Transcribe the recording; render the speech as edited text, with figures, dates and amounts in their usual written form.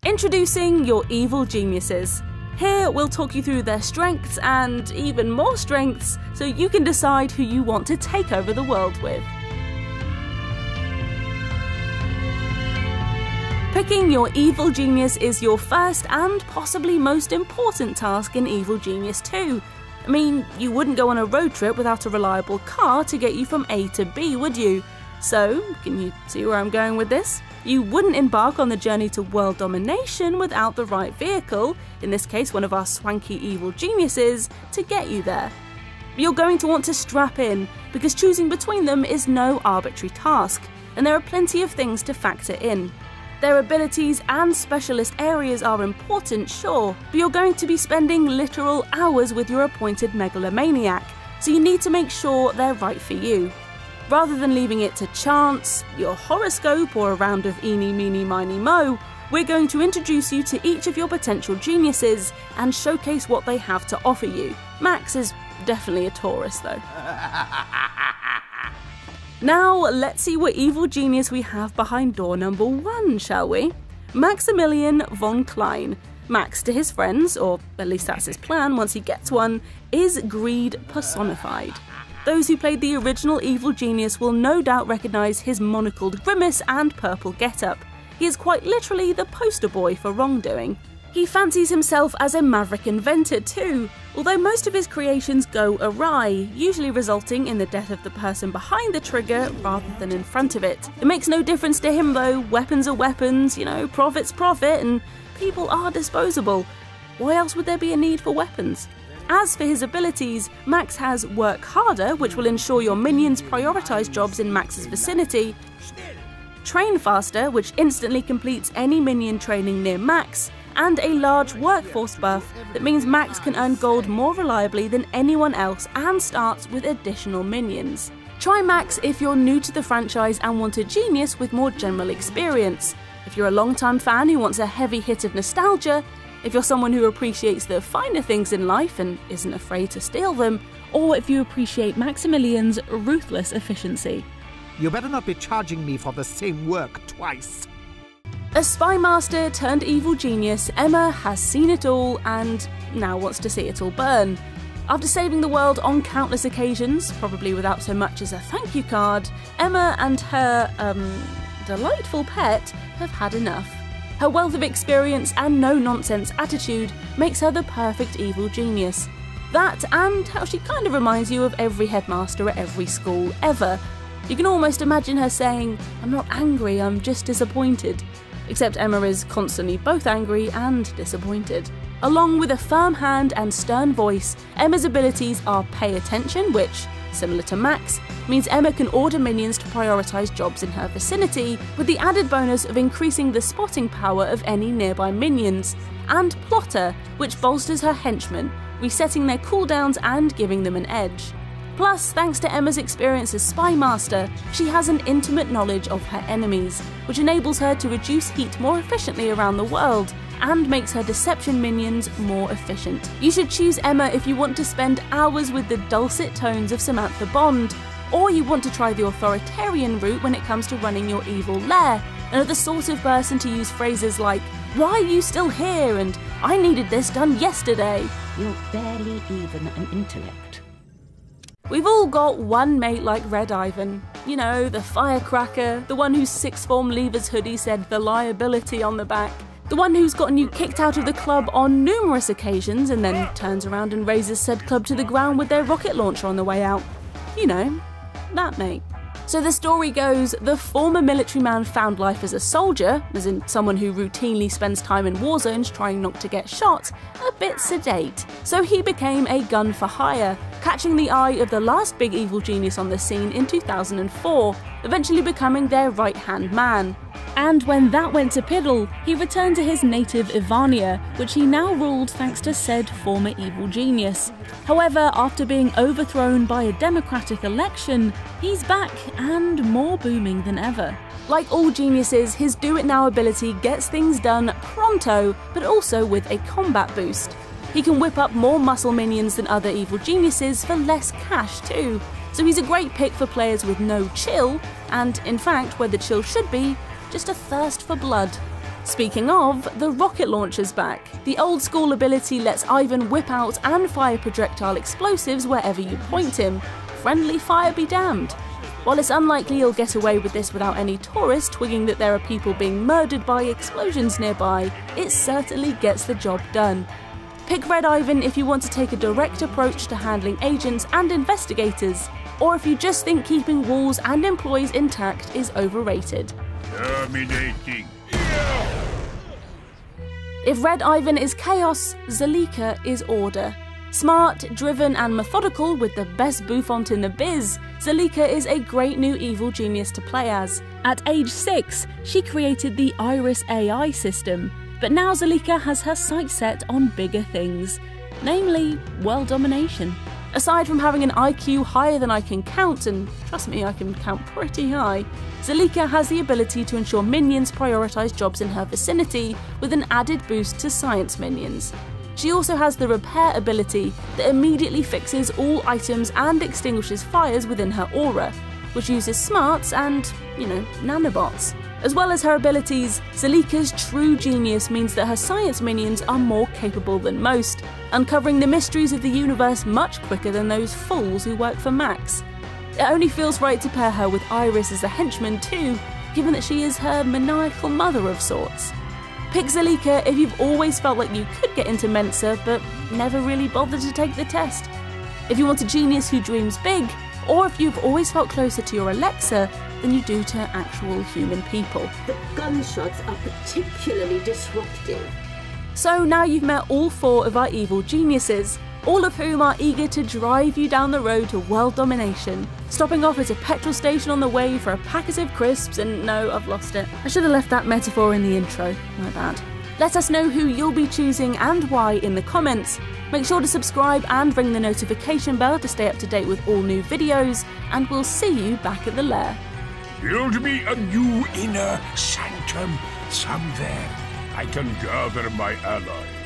Introducing your evil geniuses. Here we'll talk you through their strengths and even more strengths so you can decide who you want to take over the world with. Picking your evil genius is your first and possibly most important task in Evil Genius 2. I mean, you wouldn't go on a road trip without a reliable car to get you from A to B, would you? So, can you see where I'm going with this? You wouldn't embark on the journey to world domination without the right vehicle, in this case one of our swanky evil geniuses, to get you there. You're going to want to strap in, because choosing between them is no arbitrary task, and there are plenty of things to factor in. Their abilities and specialist areas are important, sure, but you're going to be spending literal hours with your appointed megalomaniac, so you need to make sure they're right for you. Rather than leaving it to chance, your horoscope, or a round of eeny, meeny, miny, mo, we're going to introduce you to each of your potential geniuses and showcase what they have to offer you. Max is definitely a Taurus though. Now, let's see what evil genius we have behind door number 1, shall we? Maximilian von Klein. Max to his friends, or at least that's his plan once he gets one, is greed personified. Those who played the original evil genius will no doubt recognise his monocled grimace and purple getup. He is quite literally the poster boy for wrongdoing. He fancies himself as a maverick inventor too, although most of his creations go awry, usually resulting in the death of the person behind the trigger rather than in front of it. It makes no difference to him though, weapons are weapons, profit's profit, and people are disposable. Why else would there be a need for weapons? As for his abilities, Max has Work Harder, which will ensure your minions prioritise jobs in Max's vicinity, Train Faster, which instantly completes any minion training near Max, and a large workforce buff that means Max can earn gold more reliably than anyone else and starts with additional minions. Try Max if you're new to the franchise and want a genius with more general experience. If you're a long-time fan who wants a heavy hit of nostalgia, if you're someone who appreciates the finer things in life and isn't afraid to steal them, or if you appreciate Maximilian's ruthless efficiency. You better not be charging me for the same work twice. A spy master turned evil genius, Emma has seen it all and now wants to see it all burn. After saving the world on countless occasions, probably without so much as a thank you card, Emma and her, delightful pet have had enough. Her wealth of experience and no-nonsense attitude makes her the perfect evil genius. That and how she kind of reminds you of every headmaster at every school ever. You can almost imagine her saying, "I'm not angry, I'm just disappointed." Except Emma is constantly both angry and disappointed. Along with a firm hand and stern voice, Emma's abilities are Pay Attention, which, similar to Max, means Emma can order minions to prioritise jobs in her vicinity, with the added bonus of increasing the spotting power of any nearby minions, and Plotter, which bolsters her henchmen, resetting their cooldowns and giving them an edge. Plus, thanks to Emma's experience as Spy Master, she has an intimate knowledge of her enemies, which enables her to reduce heat more efficiently around the world, and makes her deception minions more efficient. You should choose Emma if you want to spend hours with the dulcet tones of Samantha Bond, or you want to try the authoritarian route when it comes to running your evil lair, and are the sort of person to use phrases like, "Why are you still here?" and "I needed this done yesterday." You're barely even an intellect. We've all got one mate like Red Ivan. You know, the firecracker, the one whose sixth form leavers hoodie said "the liability" on the back. The one who's gotten you kicked out of the club on numerous occasions and then turns around and raises said club to the ground with their rocket launcher on the way out. You know, that mate. So the story goes, the former military man found life as a soldier, as in someone who routinely spends time in war zones trying not to get shot, a bit sedate. So he became a gun for hire, catching the eye of the last big evil genius on the scene in 2004, eventually becoming their right-hand man. And when that went to piddle, he returned to his native Ivania, which he now ruled thanks to said former evil genius. However, after being overthrown by a democratic election, he's back and more booming than ever. Like all geniuses, his do-it-now ability gets things done pronto, but also with a combat boost. He can whip up more muscle minions than other evil geniuses for less cash too, so he's a great pick for players with no chill, and in fact where the chill should be, just a thirst for blood. Speaking of, the rocket launcher's back. The old school ability lets Ivan whip out and fire projectile explosives wherever you point him. Friendly fire be damned. While it's unlikely he'll get away with this without any tourists twigging that there are people being murdered by explosions nearby, it certainly gets the job done. Pick Red Ivan if you want to take a direct approach to handling agents and investigators, or if you just think keeping walls and employees intact is overrated. Terminating. If Red Ivan is chaos, Zelika is order. Smart, driven and methodical with the best bouffant in the biz, Zelika is a great new evil genius to play as. At age 6, she created the Iris AI system, but now Zelika has her sights set on bigger things, namely world domination. Aside from having an IQ higher than I can count, and trust me, I can count pretty high, Zelika has the ability to ensure minions prioritise jobs in her vicinity with an added boost to science minions. She also has the repair ability that immediately fixes all items and extinguishes fires within her aura, which uses smarts and, nanobots. As well as her abilities, Zelika's true genius means that her science minions are more capable than most, uncovering the mysteries of the universe much quicker than those fools who work for Max. It only feels right to pair her with Iris as a henchman too, given that she is her maniacal mother of sorts. Pick Zelika if you've always felt like you could get into Mensa but never really bothered to take the test. If you want a genius who dreams big, or if you've always felt closer to your Alexa than you do to actual human people. The gunshots are particularly disruptive. So now you've met all 4 of our evil geniuses, all of whom are eager to drive you down the road to world domination, stopping off at a petrol station on the way for a packet of crisps and no, I've lost it. I should have left that metaphor in the intro, my bad. Let us know who you'll be choosing and why in the comments. Make sure to subscribe and ring the notification bell to stay up to date with all new videos, and we'll see you back at the lair. Build me a new inner sanctum somewhere I can gather my allies.